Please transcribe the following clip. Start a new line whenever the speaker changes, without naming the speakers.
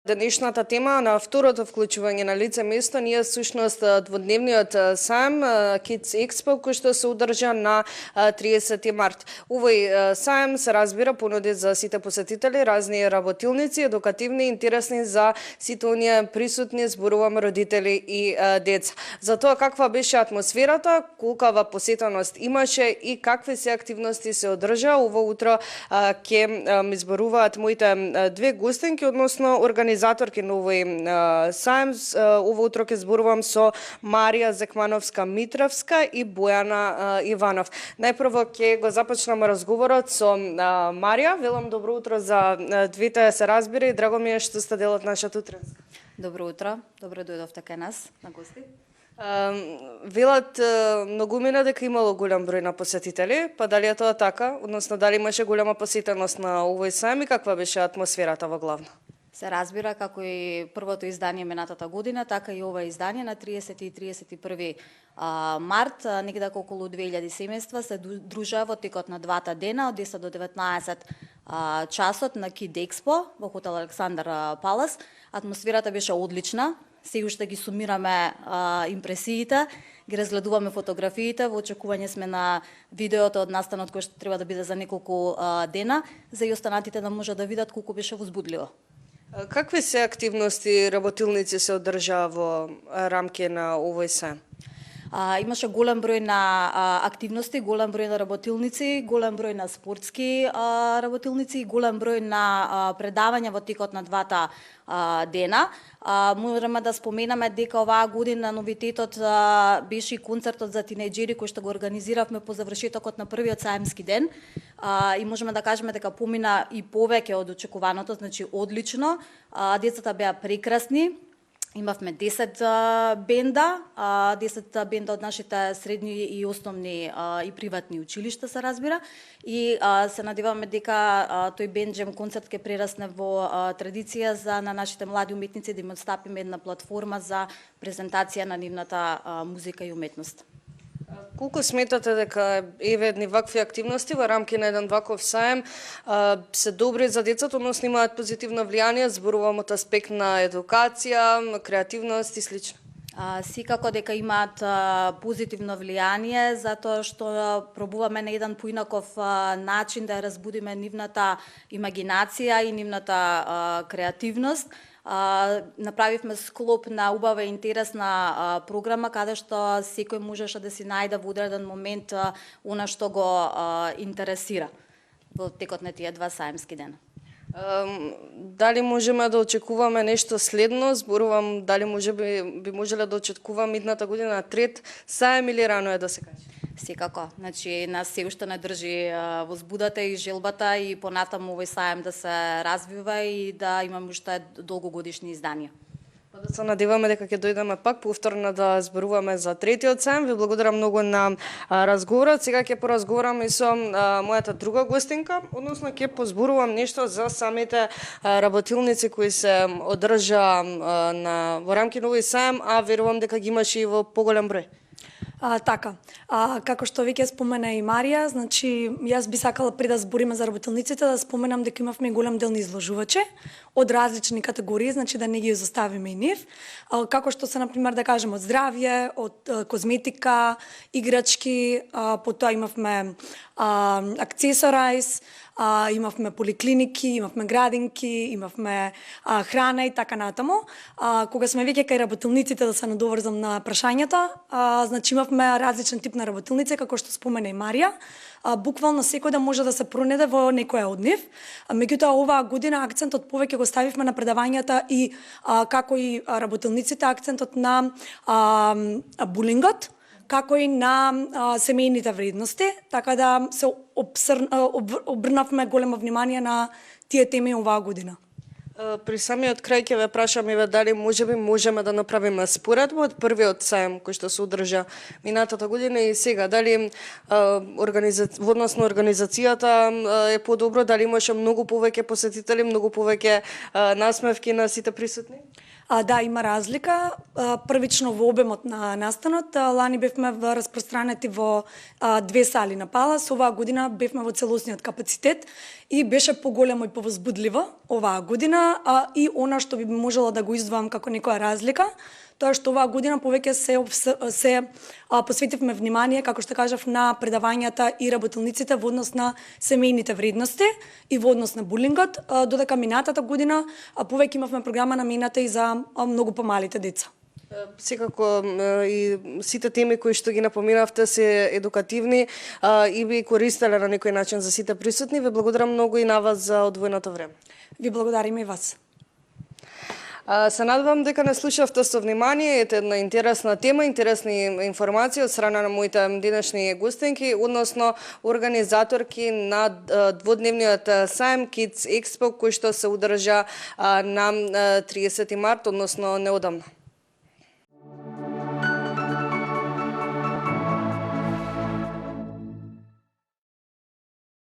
Денешната тема на второто вклучување на лице место ние сушност дводневниот сајм Kids Expo кој што се одржа на 30 март. Овој сајм се разбира понуди за сите посетители разни работилници, едукативни, интересни за сите оние присутни, зборуваме родители и деца. За тоа каква беше атмосферата, колкава посетеност имаше и какви се активности се одржа, ово утро ќе ми зборуваат моите две гостинки, односно организаторки на овој сајм. Ово утро ќе зборувам со Марија Зекмановска-Митровска и Бојана Иванов. Најпрво ќе го започнам разговорот со Марија. Велам добро утро за двете, се разбира и драго ми е што сте дел од нашата утринска.
Добро утро, добро дојдовте кај нас на гости.
Велат многумина дека имало голем број на посетители, па дали е тоа така? Односно дали имаше голема посетеност на овој сајм и каква беше атмосферата во главно?
Се разбира како и првото издание минатата година, така и ова издание на 30 и 31 март, негде околу 2000 семејства се дружаа во текот на двата дена од 10 до 19 часот на Kids Expo во хотел Александар Палас. Атмосферата беше одлична. Сега уште ги сумираме импресиите, ги разгледуваме фотографиите, во очекување сме на видеото од настанот кој што треба да биде за неколку дена, за и останатите да можат да видат колку беше возбудливо.
Какви се активности работилници се одржаа во рамки на овој сајм?
Имаше голем број на активности, голем број на работилници, голем број на спортски работилници и голем број на предавања во текот на двата дена. Мораме да споменаме дека оваа година новитетот беше и концертот за тинејџери кој што го организиравме по завршетокот на првиот сајмски ден. И можеме да кажеме дека помина и повеќе од очекуваното, значи одлично. Децата беа прекрасни. Имавме 10 бенда, 10 бенда од нашите средни и основни и приватни училишта, се разбира. И се надеваме дека тој бенџем концерт ќе прерасне во традиција за на нашите млади уметници да им отстапиме една платформа за презентација на нивната музика и уметност.
Колку сметате дека едни вакви активности во рамки на еден ваков сајм се добри за децата, односно имаат позитивно влијание, зборувам од аспект на едукација, креативност и слично?
Секако дека имаат позитивно влијание, затоа што пробуваме на еден поинаков начин да ја разбудиме нивната имагинација и нивната креативност. Направивме склоп на убава и интересна програма каде што секој можеше да си најде во одреден момент она што го интересира во текот на тие два сајмски дена.
Дали можеме да очекуваме нешто следно? Зборувам дали би можеле да очекуваме идната година трет сајм или рано е да се каже?
Секако, значи нас се уште не држи возбудата и желбата и понатаму овој сајм да се развива и да имаме уште долгогодишни изданија.
Па да се надеваме дека ќе дојдеме пак повторно да зборуваме за третиот сајм. Ви благодарам многу на разговорот. Сега ќе поразговарам и со мојата друга гостинка, односно ќе позборувам нешто за самите работилници кои се одржа во рамки на овој сајм, а верувам дека ги имаше и во поголем број.
Така, како што веќе спомена и Марија, значи јас би сакала пред да збориме за работилниците да споменам дека имавме голем дел на изложувачи од различни категории, значи да не ги изоставиме и нив, како што се например да кажем од здравје, од козметика, играчки, потоа имавме аксесорайз, имавме поликлиники, имавме градинки, имавме храна и така натаму. Кога сме веќе кај работилниците, да се надоврзам на прашањата, значи имавме различен тип на работилници, како што спомена и Марија. Буквално секој да може да се пронеде во некоја од нив. Меѓутоа оваа година акцентот повеќе го ставивме на предавањата и како и работилниците акцентот на булингот, како и на семејните вредности, така да се обрнавме големо внимание на тие теми оваа година.
При самиот крај ќе ве прашам и дали можеме да направиме споредба од првиот сајм кој што се одржа минатата година и сега, дали односно организацијата е подобро, дали имаше многу повеќе посетители, многу повеќе насмевки на сите присутни?
Да, има разлика. Првично во обемот на настанот, лани бевме распространети во 2 сали на Палас, оваа година бевме во целосниот капацитет и беше поголемо и повозбудливо оваа година, и она што би можела да го издвоам како некоја разлика, тоа што оваа година повеќе се посветивме внимание, како што кажав, на предавањата и работилниците во однос на семејните вредности и во однос на булингот, додека минатата година повеќе имавме програма намената и за многу помалите деца.
Секако и сите теми кои што ги напоменавте се едукативни и би користеле на некој начин за сите присутни. Ви благодарам многу и на вас за одвоеното време.
Ви благодарим и вас.
Се надевам дека не слушавте со внимание, ете една интересна тема, интересни информации од страна на моите денешни гостинки, односно организаторки на дводневниот сајм Kids Expo кој што се одржа на 30 март, односно неодамна.